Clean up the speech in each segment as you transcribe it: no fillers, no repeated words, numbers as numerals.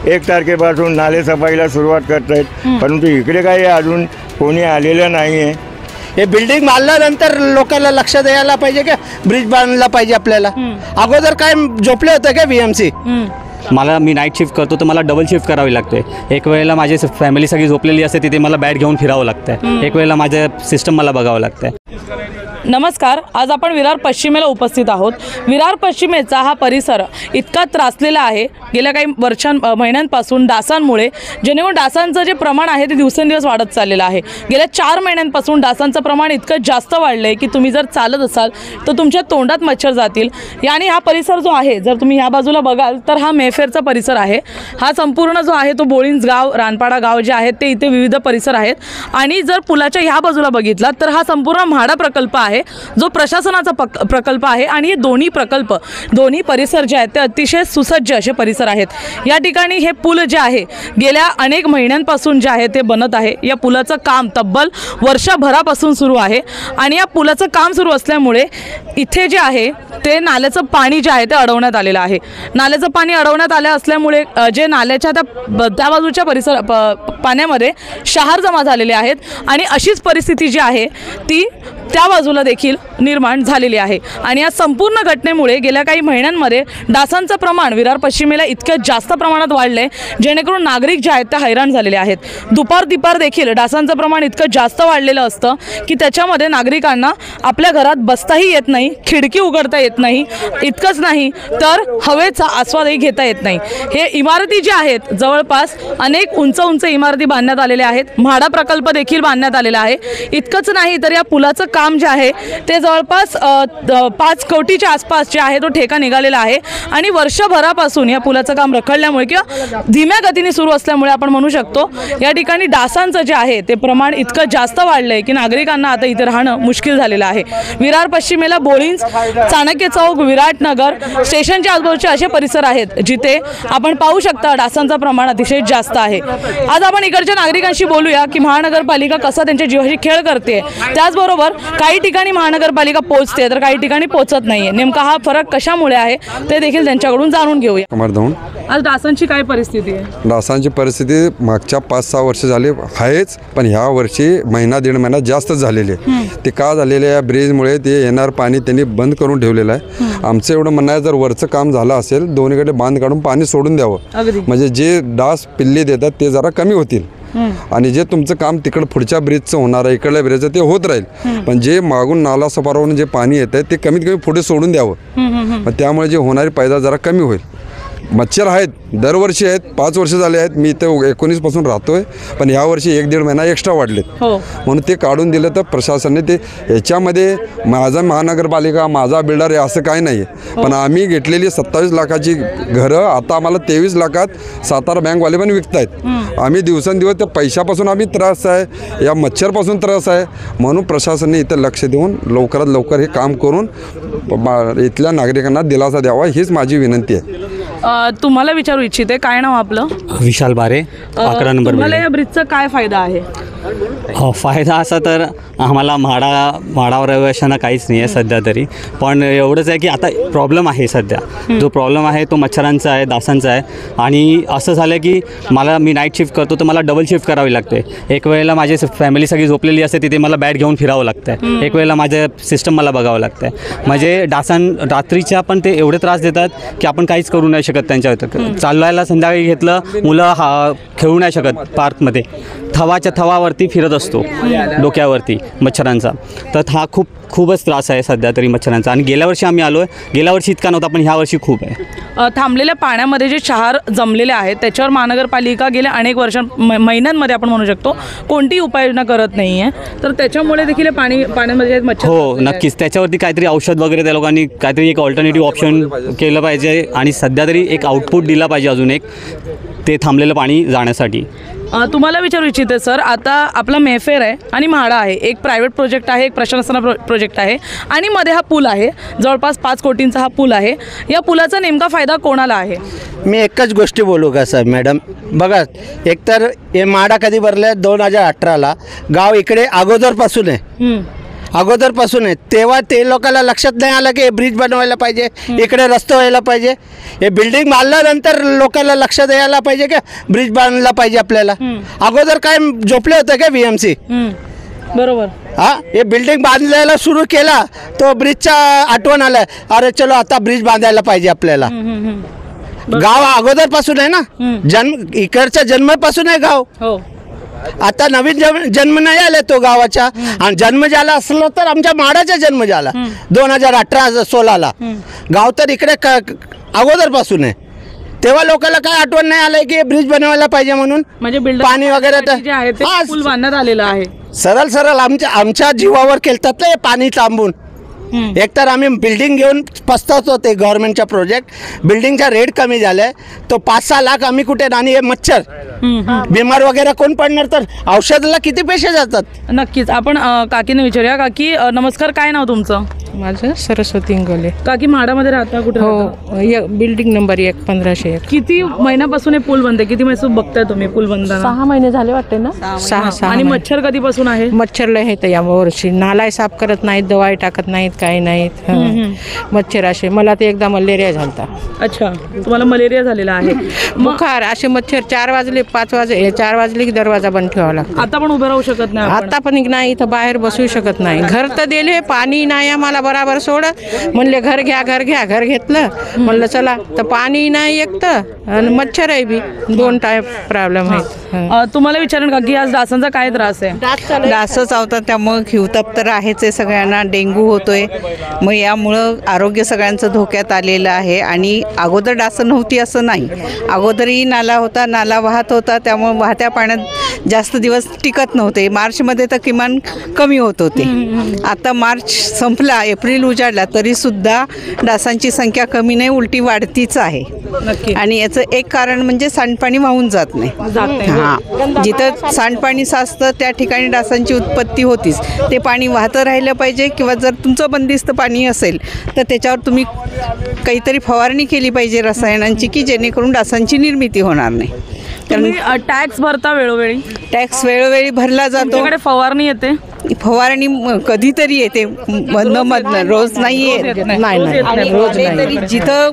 1 तारखेपासून नाले सफाईला सुरुवात करत आहेत, परंतु इकडे काही अजून कोणी आलेलं नाही आहे. हे बिल्डिंग बांधल्यानंतर लोकांना लक्ष द्यायला पाहिजे की ब्रिज बांधला पाहिजे आपल्याला. अगोदर काय झोपले होते का बीएमसी? मी नाईट शिफ्ट करतो तर मला डबल शिफ्ट करावी लागते. एक वेळेला माझी फॅमिली सगळी झोपलेली असते, तिथे मला बॅट घेऊन फिरावं लागतं. एक वेळेला माझं सिस्टम मला बघावं लागतं. नमस्कार, आज आपण विरार पश्चिमेला उपस्थित आहोत. विरार पश्चिमेचा हा परिसर इतका त्रासलेला आहे गेल्या काही महिन्यांपासून डासांमुळे, जेणेकरून डासांचं जे प्रमाण आहे ते दिवसेंदिवस वाढत चाललेलं आहे. गेल्या 4 महिन्यांपासून डासांचं प्रमाण इतकं जास्त वाढलं आहे की तुम्ही जर चालत असाल तर तुमच्या तोंडात मच्छर जातील. आणि हा परिसर जो आहे, जर तुम्ही ह्या बाजूला बघाल तर हा मेफेअरचा परिसर आहे. हा संपूर्ण जो आहे तो बोळिंज गाव, रानपाडा गाव जे आहेत ते इथे विविध परिसर आहेत. आणि जर पुलाच्या ह्या बाजूला बघितला तर हा संपूर्ण म्हाडा प्रकल्प आहे, जो प्रशासनाचा प्रकल्प आहे. आणि हे दोन्ही परिसर जे आहेत ते अतिशय सुसज्ज असे परिसर आहेत. या ठिकाणी हे पूल जे आहे गेल्या अनेक महिन्यांपासून जे आहे ते बनत आहे. या पुलाचं काम तब्बल वर्षभरापासून सुरू आहे. आणि या पुलाचं काम सुरू असल्यामुळे इथे जे आहे ते नाल्याचं पाणी जे आहे ते अडवण्यात आलेलं आहे. नाल्याचं पाणी अडवण्यात आलं असल्यामुळे जे नाल्याच्या त्या बाजूच्या पाण्यामध्ये शहार जमा झालेले आहेत. आणि अशीच परिस्थिती जी आहे ती त्या बाजूला देखील निर्माण झालेली आहे. आणि या संपूर्ण घटनेमुळे गेल्या काही महिन्यांमध्ये डासांचं प्रमाण विरार पश्चिमेला इतकं जास्त प्रमाणात वाढले, जेणेकरून नागरिक जे आहेत ते हैराण झालेले आहेत. दुपार देखील डासांचं प्रमाण इतकं जास्त वाढलेलं असतं की त्याच्यामध्ये नागरिकांना आपल्या घरात बसताही येत नाही, खिडकी उघडता येत नाही. इतकंच नाही तर हवेचा आस्वादही घेता येत नाही. हे इमारती ज्या आहेत जवळपास अनेक उंच इमारती बांधण्यात आलेल्या आहेत. म्हाडा प्रकल्प देखील बांधण्यात आलेला आहे. इतकंच नाही तर या पुलाचं काम जे आहे ते जवळपास 5 कोटीच्या आसपास जे आहे तो ठेका निघालेला आहे. आणि वर्षभरापासून या पुलाचं काम रखडल्यामुळे किंवा धीम्या गतीने सुरू असल्यामुळे आपण म्हणू शकतो या ठिकाणी डासांचं जे आहे ते प्रमाण इतकं जास्त वाढलं आहे की नागरिकांना आता इथे राहणं मुश्किल झालेलं आहे. विरार पश्चिमेला बोळिंज, चाणक्य चौक, विराटनगर, स्टेशनच्या आजूबाजूचे असे परिसर आहेत जिथे आपण पाहू शकता डासांचं प्रमाण अतिशय जास्त आहे. आज आपण इकडच्या नागरिकांशी बोलूया की महानगरपालिका कसा त्यांच्या जीवाशी खेळ करते. त्याचबरोबर काही ठिकाणी महानगरपालिका पोहोचते तर काही ठिकाणी पोहोचत नाहीये. नेमका हा फरक कशामुळे आहे ते देखील त्यांच्याकडून जाणून घेऊया. आज डासांची काय परिस्थिती आहे? डासांची परिस्थिती मागच्या 5-6 वर्ष झाली आहेच, पण ह्या वर्षी 1.5 महिना जास्त झालेली आहे. ते का झालेले आहे? ब्रिजमुळे ते येणार पाणी त्यांनी बंद करून ठेवलेलं आहे. आमचं एवढं म्हणणं आहे जर वरचं काम झालं असेल दोन्हीकडे बांध काढून पाणी सोडून द्यावं, म्हणजे जे डास पिल्ले देतात ते जरा कमी होतील. आणि जे तुमचं काम तिकडं पुढच्या ब्रिजचं होणार आहे, इकडल्या ब्रिजचं ते होत राहील. पण जे मागून नाला सफारावरून जे पाणी येतं आहे ते कमीत कमी पुढे सोडून द्यावं. त्यामुळे जे होणारी पैदा जरा कमी होईल. मच्छर आहेत, दरवर्षी आहेत. 5 वर्ष झाले आहेत मी इथे 19 राहतोय, पण यावर्षी 1-1.5 महिना एक्स्ट्रा वाढलेत. म्हणून ते काढून दिलं तर प्रशासनाने ते याच्यामध्ये माझा महानगरपालिका, माझा बिल्डर आहे असं काही नाही आहे. पण आम्ही घेतलेली 27 लाखाची घरं आता आम्हाला 23 लाखात सातारा बँकवाले पण विकतायत. आम्ही दिवसेंदिवस त्या पैशापासून आम्ही त्रास आहे, या मच्छरपासून त्रास आहे. म्हणून प्रशासनाने इथं लक्ष देऊन लवकरात लवकर हे काम करून इथल्या नागरिकांना दिलासा द्यावा हीच माझी विनंती आहे. तुम्हाला विचारू इच्छिते, काय नाव आपलं? विशाल बारे, 11 नंबर. तुम्हाला या ब्रिजचा काय फायदा आहे? फायदा असा तर आम्हाला म्हाडावर रहिवाशांना काहीच नाही आहे सध्या तरी. पण एवढंच आहे की आता प्रॉब्लेम आहे सध्या, जो प्रॉब्लेम आहे तो मच्छरांचा आहे, डासांचा आहे. आणि असं झालं की मी नाईट शिफ्ट करतो तर मला डबल शिफ्ट करावी लागते. एक वेळेला माझी फॅमिली सगळी झोपलेली असते, तिथे मला बॅट घेऊन फिरावं लागतं. एक वेळेला माझं सिस्टम मला बघावं लागतं. म्हणजे रात्रीच्या पण ते एवढे त्रास देतात की आपण काहीच करू नाही शकत. त्यांच्या चालवायला संध्याकाळी घेतलं, मुलं खेळू नाही शकत पार्कमध्ये. थवाच्या थवावरती फिरत असतो डोक्यावरती मच्छरांचा. तर हा खूपच त्रास आहे सध्या तरी मच्छरांचा. आणि गेल्या वर्षी आम्ही आलो आहे, गेल्या वर्षी इतका नव्हता पण ह्या वर्षी खूप आहे. थांबलेल्या पाण्यामध्ये जे शहार जमलेले आहेत त्याच्यावर महानगरपालिका गेल्या अनेक महिन्यांमध्ये आपण म्हणू शकतो कोणतीही उपाययोजना करत नाही आहे. तर त्याच्यामुळे देखील पाण्यामध्ये मच्छर. हो नक्कीच, त्याच्यावरती काहीतरी औषध वगैरे त्या लोकांनी काहीतरी एक ऑल्टरनेटिव्ह ऑप्शन केलं पाहिजे. आणि सध्या तरी एक आउटपुट दिला पाहिजे अजून एक, ते थांबलेलं पाणी जाण्यासाठी. तुम्हाला विचारू इच्छिते सर, आता आपला मेफेअर आहे आणि म्हाडा आहे, एक प्रायव्हेट प्रोजेक्ट आहे, एक प्रशासनाचा प्रोजेक्ट आहे आणि मध्ये हा पूल आहे, जवळपास 5 कोटींचा हा पूल आहे. या पुलाचा नेमका फायदा कोणाला आहे? मी एकच गोष्टी बोलू का सर मॅडम? बघा, एकतर हे म्हाडा कधी भरले 2018ला. गाव इकडे अगोदरपासून आहे अगोदरपासून आहे, तेव्हा ते लोकांना लक्षात नाही आलं की हे ब्रिज बनवायला पाहिजे, इकडे रस्ते व्हायला पाहिजे. हे बिल्डिंग बांधल्यानंतर लोकांना लक्ष द्यायला पाहिजे की ब्रिज बांधला पाहिजे आपल्याला. अगोदर काय झोपले होते का VMC? बरोबर. हा, हे बिल्डिंग बांधायला सुरू केला तो ब्रिजचा आठवण आलं, अरे चलो आता ब्रिज बांधायला पाहिजे आपल्याला. गाव अगोदरपासून आहे ना, जन्म इकडच्या जन्मापासून आहे गाव. हो. आता नवीन जन्म नाही आले तो गावाचा. आणि जन्म झाला असलं तर आमच्या माडाचा जन्म झाला 2018-16ला. गाव तर इकडे अगोदरपासून आहे. तेव्हा लोकांना काय आठवण नाही आलंय की ब्रिज बनवायला पाहिजे म्हणून. म्हणजे बिल्डर पाणी वगैरे तर- जे आहे ते हा, पूल बांधण्यात आलेला आहे. सरळ आमच्या जीवावर केलतात हे पाणी थांबून. एकतर आम्ही बिल्डिंग घेऊन पस्तावत होते. गव्हर्नमेंटचा प्रोजेक्ट बिल्डिंगचा रेट कमी झालाय, तो 5-6 लाख आम्ही कुठे. आणि हे मच्छर बिमार वगैरे कोण पडणार, तर औषधाला किती पैसे जातात. नक्कीच. आपण काकीने विचारूया. काकी नमस्कार, काय नाव तुमचं? माझं सरस्वती इंगोले. काकी म्हाडामध्ये राहता, कुठे राहता? हो, बिल्डिंग नंबर 1 1501. किती महिन्यापासून हे पूल बंद आहे? किती महिन्यापासून बघताय तुम्ही पूल बंद? 6 महिने झाले वाटते ना. 6 आणि मच्छर कधीपासून आहे? मच्छर लय आहेत या वर्षी. नालाय साफ करत नाहीत, दवाई टाकत नाहीत, काही नाहीत. मच्छर असे. मला ते एकदा मलेरिया झालता. अच्छा, तुम्हाला मलेरिया झालेला आहे. बुखार असे मच्छर 4 वाजले 5 वाजले 4 वाजले की दरवाजा बंद ठेवावा लागतो. आता पण उभे राहू शकत नाही आपण? आता पण नाही, इथं बाहेर बसू शकत नाही. घर तर दिले, पाणी नाही आम्हाला बराबर सोडत. म्हणले घर घ्या घर घ्या, घर घेतलं. म्हणलं चला, तर पाणी नाही एक तर आणि मच्छर आहे बी. 2 टाईप प्रॉब्लेम आहेत. तुम्हाला विचारेन का की आज डासांचा काय त्रास आहे? डासच चावतात, त्यामुळं हिवताप तर आहेच आहे सगळ्यांना. डेंग्यू होतोय. मग यामुळं आरोग्य सगळ्यांचं धोक्यात आलेलं आहे. आणि अगोदर डास नव्हती असं नाही, अगोदरही नाला होता, नाला वाहत होता, त्यामुळं वाहत्या पाण्यात जास्त दिवस टिकत नव्हते. मार्चमध्ये तर किमान कमी होत होते. आता मार्च संपला, एप्रिल उजाडला तरी सुद्धा डासांची संख्या कमी नाही, उलटी वाढतीच आहे. नक्की. आणि याचं एक कारण म्हणजे सांडपाणी वाहून जात नाही. हां, जिथं सांडपाणी साचतं त्या ठिकाणी डासांची उत्पत्ती होतीच. ते पाणी वाहतं राहिलं पाहिजे, किंवा जर तुमचं बंदिस्त पाणी असेल तर त्याच्यावर तुम्ही काहीतरी फवारणी केली पाहिजे रसायनांची, की जेणेकरून डासांची निर्मिती होणार नाही. तुम्ही टॅक्स भरता वेळोवेळी? टॅक्स वेळोवेळी भरला जातो. तुमच्याकडे फवारणी येते? फवारणी कधीतरी येते, मधनं रोज नाही येत. आणि तरी जिथं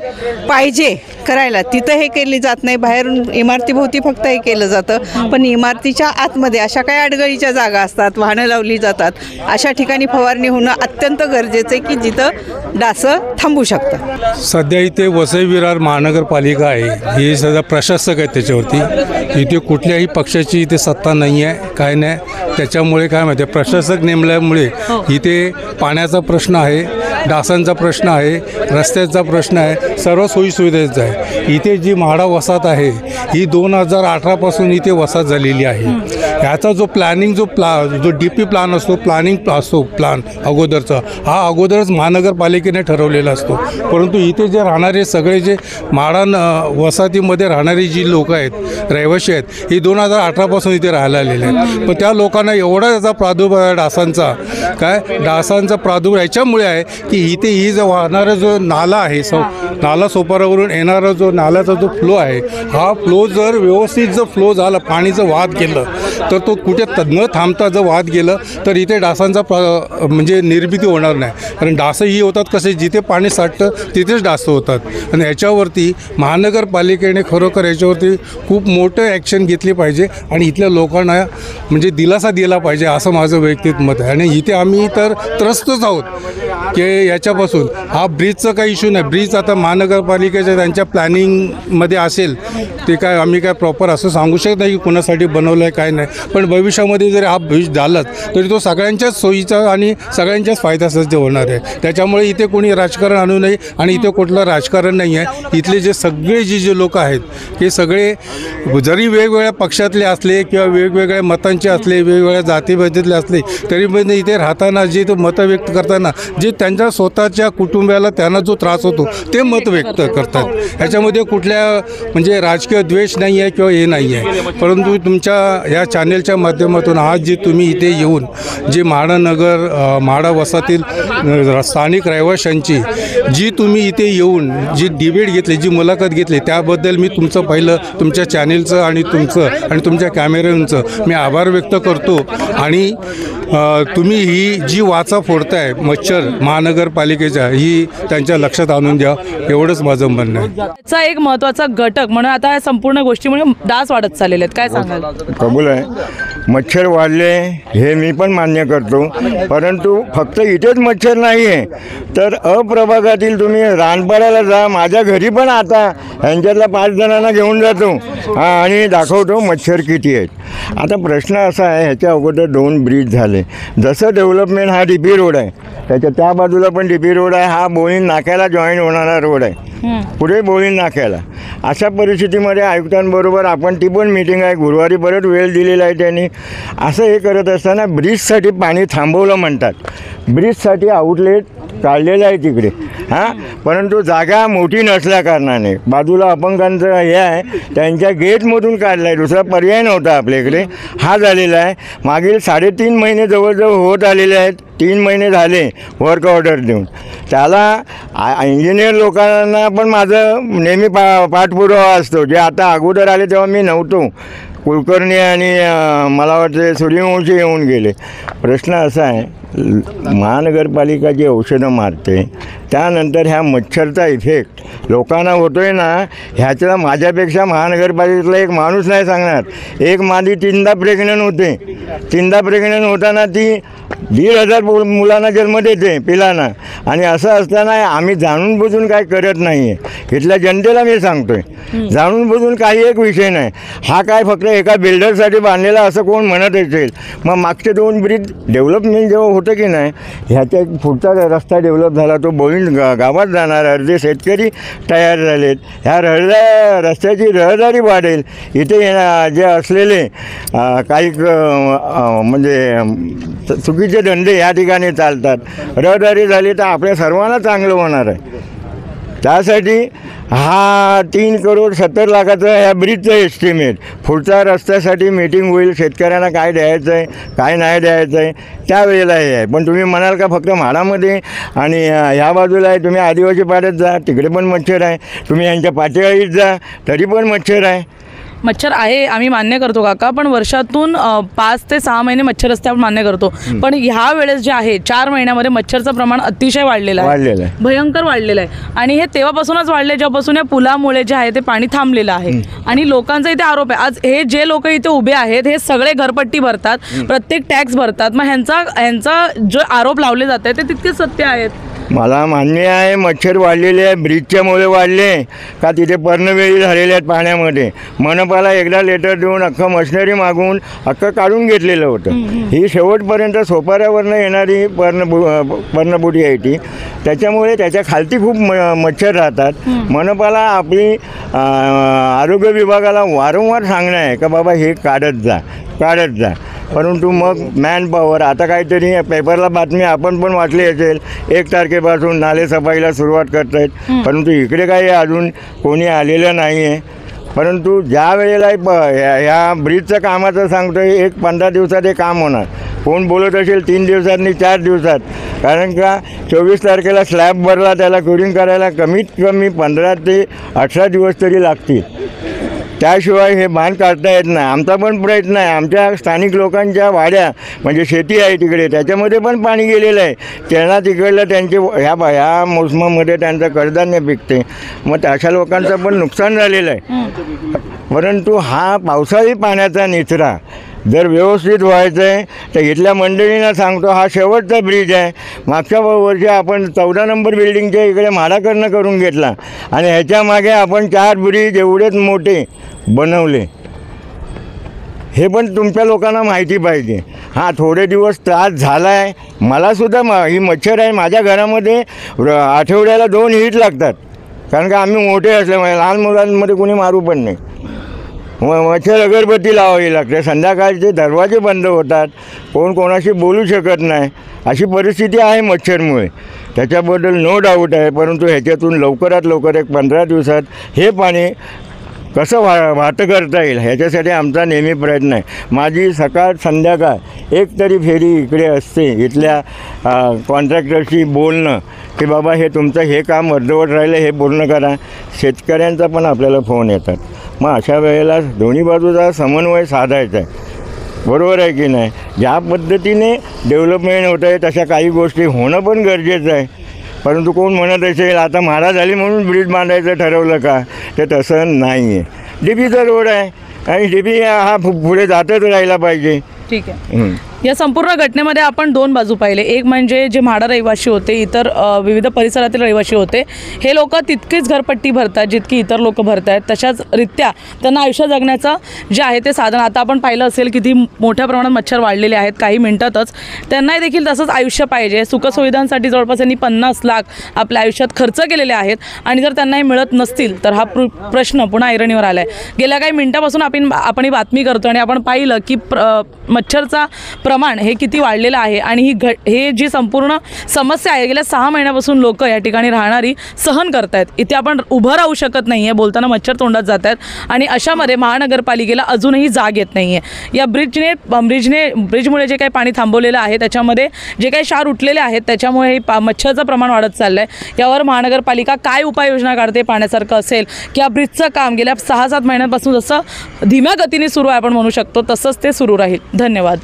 पाहिजे करायला तिथं हे केली जात नाही. बाहेरून इमारतीभोवती फक्त हे केलं जातं. पण इमारतीच्या आतमध्ये अशा काही अडगळीच्या जागा असतात, वाहनं लावली जातात, अशा ठिकाणी फवारणी होणं अत्यंत गरजेचं आहे, की जिथं डासं थांबू शकतात. सध्या इथे वसई विरार महानगरपालिका आहे, हे सध्या प्रशासक आहे त्याच्यावरती. इथे कुठल्याही पक्षाची इथे सत्ता नाही आहे, काय नाही. त्याच्यामुळे काय माहिती आहे, प्रशासक नेमल्यामुळे इथे पाण्याचा प्रश्न आहे, डासांचा प्रश्न आहे, रस्त्याचा प्रश्न आहे, सर्व सोयीसुविधांचा आहे. इथे जी म्हाडा वसाहत आहे ही 2018पासून इथे वसाहत झालेली आहे. ह्याचा जो प्लॅनिंग जो DP प्लॅन असतो, प्लॅन अगोदरचा, हा अगोदरच महानगरपालिकेने ठरवलेला असतो. परंतु इथे जे राहणारे सगळे जे म्हाडा वसाहतीमध्ये राहणारी जी लोक आहेत, रहिवाशी आहेत, ही 2018पासून इथे राहायला आलेले आहेत. पण त्या लोकांना एवढा त्याचा प्रादुर्भाव आहे डासांचा प्रादुर्भाव याच्यामुळे आहे की इथे ही जो वाहणारा जो नाला आहे, नाला सोपारावरून येणारा जो नाल्याचा जो फ्लो आहे, हा फ्लो जर व्यवस्थित जर फ्लो झाला, पाणीचं वाहत गेलं तर तो कुठे न थांबता जर वाहत गेलं तर इथे डासांचा म्हणजे निर्मिती होणार नाही. कारण डासही होतात कसे, जिथे पाणी साठतं तिथेच डास होतात. आणि याच्यावरती महानगरपालिकेने खरोखर याच्यावरती खूप मोठं ॲक्शन घेतली पाहिजे आणि इथल्या लोकांना म्हणजे दिलासा दिला पाहिजे, असं माझं वैयक्तिक मत आहे. आणि इथे आम्ही तर त्रस्तच आहोत की याच्यापासून. हा ब्रिजचा काही इश्यू नाही, ब्रिज आता महानगरपालिकेच्या त्यांच्या प्लॅनिंगमध्ये असेल, ते काय आम्ही काय प्रॉपर असं सांगू शकत नाही की कुणासाठी बनवलं आहे काय नाही. पण भविष्यामध्ये जर हा ब्रिज झालाच तरी तो सगळ्यांच्याच सोयीचा आणि सगळ्यांच्याच फायद्यासाठी होणार आहे. त्याच्यामुळे इथे कोणी राजकारण आणू नये. आणि इथे कुठलं राजकारण नाही आहे. इथले जे सगळे जे लोक आहेत हे सगळे जरी वेगवेगळ्या पक्षातले असले किंवा वेगवेगळ्या मतांचे असले, वेगवेगळ्या जातीभेदातले असले, तरी पण इथे राहताना जे तो मतं व्यक्त करताना जे त्यांच्या स्वतःच्या कुटुंबाला त्यांना जो त्रास होतो ते मत व्यक्त करतात. ह्याच्यामध्ये कुठल्या म्हणजे राजकीय द्वेष नाही आहे किंवा हे नाही आहे. परंतु तुमच्या या चॅनेलच्या माध्यमातून आज जे तुम्ही इथे येऊन जे म्हाडा वसाहतील स्थानिक रहिवाशांची जी तुम्ही इथे येऊन जी डिबेट घेतली, जी मुलाखत घेतली, त्याबद्दल मी तुमचं पहिलं तुमच्या चॅनेलचं आणि तुमच्या कॅमेऱ्यांचं मी आभार व्यक्त करतो. आणि तुम्ही ही जी वाचा फोडताय मच्छर महानगरपालिकेच्या, ही त्यांच्या लक्षात आणून द्या, एवढंच माझं म्हणणं आहे. त्याचा एक महत्त्वाचा घटक म्हणून आता या संपूर्ण गोष्टीमुळे डास वाढत चाललेले आहेत, काय सांगाल? कबूल आहे, मच्छर वाढले हे मी पण मान्य करतो. परंतु फक्त इथेच मच्छर नाही आहे, तर अप्रभागातील तुम्ही रानपाड्याला जा. माझ्या घरी पण आता यांच्यातल्या 5 जणांना घेऊन जातो आणि दाखवतो मच्छर किती आहेत. आता प्रश्न असा आहे, ह्याच्या अगोदर 2 ब्रिज झाले. जसं डेव्हलपमेंट हा DP रोड आहे, त्याच्या त्या बाजूला पण DP रोड आहे, हा बोळीन नाक्याला जॉईन होणारा रोड आहे, पुढे बोळीन नाक्याला. अशा परिस्थितीमध्ये आयुक्तांबरोबर आपण ती पण मीटिंग आहे, गुरुवारी परत वेळ दिलेला आहे त्यांनी. असं हे करत असताना ब्रिजसाठी पाणी थांबवलं म्हणतात. ब्रिजसाठी आउटलेट काढलेलं आहे तिकडे परंतु जागा मोठी नसल्या कारणाने बाजूला अपंगांचं हे आहे, त्यांच्या गेटमधून काढलं आहे. दुसरा पर्याय नव्हता आपल्याकडे, हा झालेला आहे. मागील 3.5 महिने जवळजवळ होत आलेले आहेत. 3 महिने झाले वर्क ऑर्डर देऊन. त्याला इंजिनियर लोकांना पण माझं नेहमी पाठपुरावा असतो. जे आता अगोदर आले तेव्हा मी नव्हतो, कुलकर्णी आणि मला वाटते सूर्यवंशी येऊन गेले. प्रश्न असा आहे, महानगरपालिका जी औषधं मारते त्यानंतर ह्या मच्छरचा इफेक्ट लोकांना होतो आहे ना, ह्याच्याला माझ्यापेक्षा महानगरपालिकेतला एक माणूस नाही सांगणार. एक मादी 3दा प्रेग्नंट होते. 3दा प्रेग्नंट होताना ती 1,500 मुलांना जन्म देते पिलांना. आणि असं असताना आम्ही जाणून बुजून काय करत नाही आहे. इथल्या जनतेला मी सांगतो आहे, जाणून बुजून काही एक विषय नाही. हा काय फक्त एका बिल्डरसाठी बांधलेला असं कोण म्हणत असेल. मग मागचे 2 ब्रिज डेव्हलपमेंट जेव्हा होतं की नाही, ह्याच्या पुढचा रस्ता डेव्हलप झाला, तो बोईंड गावात जाणार. अर्धे शेतकरी तयार झालेत. ह्या रस्त्याची रहदारी वाढेल. इथे जे असलेले काही म्हणजे चुकीचे धंदे या ठिकाणी चालतात. रहदारी झाली तर आपल्या सर्वांना चांगलं होणार आहे. त्यासाठी हा 3,70,00,000 ह्या ब्रिजचं एस्टिमेट. पुढच्या रस्त्यासाठी मीटिंग होईल, शेतकऱ्यांना काय द्यायचं आहे काय नाही द्यायचं आहे त्यावेळेला हे आहे. पण तुम्ही म्हणाल का फक्त म्हाडामध्ये आणि ह्या बाजूला आहे, तुम्ही आदिवासी पाड्यात जा, तिकडे पण मच्छर आहे. तुम्ही यांच्या पाठीआळीत जा, तरी पण मच्छर आहे. मच्छर आहे, आम्ही मान्य करतो काका, पण वर्षातून 5 ते 6 महिने मच्छर असते आपण मान्य करतो. पण ह्या वेळेस जे आहे 4 महिन्यामध्ये मच्छरचं प्रमाण अतिशय वाढलेलं आहे, भयंकर वाढलेलं आहे. आणि हे तेव्हापासूनच वाढले जेव्हापासून या पुलामुळे जे आहे ते पाणी थांबलेलं आहे. आणि लोकांचा इथे आरोप आहे, आज हे जे लोक इथे उभे आहेत हे सगळे घरपट्टी भरतात, प्रत्येक टॅक्स भरतात. मग ह्यांचा जो आरोप लावले जात आहे ते तितके सत्य आहेत. मला मान्य आहे मच्छर वाढलेले आहे, ब्रिजच्यामुळे वाढले का तिथे पर्णवेळी झालेले आहेत पाण्यामध्ये. मनपाला एकदा लेटर देऊन अख्खं मशिनरी मागून अख्खं काढून घेतलेलं होतं. ही शेवटपर्यंत सोपाऱ्यावरनं येणारी पर्णबुटी आहे ती, त्याच्यामुळे त्याच्या खालती खूप मच्छर राहतात. मनपाला आपली आरोग्य विभागाला वारंवार सांगणं आहे का बाबा हे काढत जा. परंतु मग मॅनपॉवर आता काहीतरी पेपरला बातमी आपण पण वाचली असेल, 1 तारखेपासून नालेसफाईला सुरुवात करत आहेत. परंतु इकडे काही अजून कोणी आलेलं नाही आहे. परंतु ज्या वेळेला ह्या ब्रिजचं कामाचं सांगतो आहे, 15 दिवसात हे काम होणार. कोण बोलत असेल 3 दिवसांनी 4 दिवसात, कारण का 24 तारखेला स्लॅब भरला, त्याला क्युरिंग करायला कमीत कमी 15 ते 18 दिवस तरी लागतील. त्याशिवाय हे बांध काढता येत नाही. आमचा पण प्रयत्न आहे. आमच्या स्थानिक लोकांच्या वाड्या म्हणजे शेती आहे तिकडे, त्याच्यामध्ये पण पाणी गेलेलं आहे. त्यांना तिकडलं त्यांचे ह्या मोसमामध्ये त्यांचं कडधान्य पिकते, मग अशा लोकांचं पण नुकसान झालेलं आहे. परंतु हा पावसाळी पाण्याचा निचरा जर व्यवस्थित व्हायचं आहे तर इथल्या मंडळींना सांगतो, हा शेवटचा ब्रिज आहे. मागच्या वर्षी आपण 14 नंबर बिल्डिंगच्या इकडे म्हाडाकडनं करून घेतला आणि ह्याच्या मागे आपण 4 ब्रिज एवढेच मोठे बनवले. हे पण तुमच्या लोकांना माहिती पाहिजे. हां, थोडे दिवस त्रास झाला आहे मलासुद्धा. ही मच्छर आहे माझ्या घरामध्ये, आठवड्याला 2 हिट लागतात, कारण का आम्ही मोठे असल्यामुळे. लहान मुलांमध्ये कोणी मारू पण नाही. मच्छर अगरबत्ती लावावी लागते. संध्याकाळचे दरवाजे बंद होतात, कोण कोणाशी बोलू शकत नाही, अशी परिस्थिती आहे मच्छरमुळे. त्याच्याबद्दल नो डाऊट आहे, परंतु ह्याच्यातून लवकरात लवकर एक 15 दिवसात हे पाणी कसं वाहतं करता येईल ह्याच्यासाठी आमचा नेहमी प्रयत्न आहे. माझी सकाळ संध्याकाळ एक तरी फेरी इकडे असते इथल्या कॉन्ट्रॅक्टरशी बोलणं की बाबा हे तुमचं हे काम अर्धवट राहिलं, हे पूर्ण करा. शेतकऱ्यांचा पण आपल्याला फोन येतात. मग अशा वेळेला दोन्ही बाजूचा समन्वय साधायचा आहे. बरोबर आहे की नाही? ज्या पद्धतीने डेव्हलपमेंट होत आहे तशा काही गोष्टी होणं पण गरजेचं आहे. परंतु कोण म्हणत असेल आता महाराज झाली म्हणून ब्रिज बांधायचं ठरवलं का, ते तसं नाही आहे. डीपीचा रोड आहे आणि डीपी हा पुढे जातच राहिला पाहिजे. ठीक आहे. या संपूर्ण घटनेमध्ये आपण दोन बाजू पाहिले. एक म्हणजे जे म्हाडा रहिवासी होते, इतर विविध परिसरातील रहिवासी होते, हे लोक तितकीच घरपट्टी भरतात जितकी इतर लोक भरत आहेत. तशाच रित्या त्यांना आयुष्य जगण्याचं जे आहे ते साधन, आता आपण पाहिलं असेल किती मोठ्या प्रमाणात मच्छर वाढलेले आहेत काही मिनिटातच. त्यांनाही देखील तसंच आयुष्य पाहिजे. सुखसुविधांसाठी जवळपास त्यांनी 50 लाख आपल्या आयुष्यात खर्च केलेले आहेत आणि जर त्यांनाही मिळत नसतील तर हा प्रश्न पुन्हा ऐरणीवर आला आहे. गेल्या काही मिनिटापासून आपण ही बातमी करतो आणि आपण पाहिलं की मच्छरचा प्रमाण हे किती वाढलेलं आहे आणि हे जी संपूर्ण समस्या आहे गेल्या 6 महिन्यापासून लोक या ठिकाणी राहणारी सहन करत आहेत. इथे आपण उभं राहू शकत नाही आहे, बोलताना मच्छर तोंडात जात आहेत आणि अशामध्ये महानगरपालिकेला अजूनही जाग येत नाही आहे. या ब्रिजमुळे जे काही पाणी थांबवलेलं आहे त्याच्यामध्ये जे काही क्षार उठलेले आहेत त्याच्यामुळे हे मच्छरचं प्रमाण वाढत चाललं आहे. यावर महानगरपालिका काय उपाययोजना काढते पाण्यासारखं असेल किंवा ब्रिजचं काम गेल्या 6-7 महिन्यांपासून जसं धीम्या गतीने सुरू आहे आपण म्हणू शकतो तसंच ते सुरू राहील. धन्यवाद.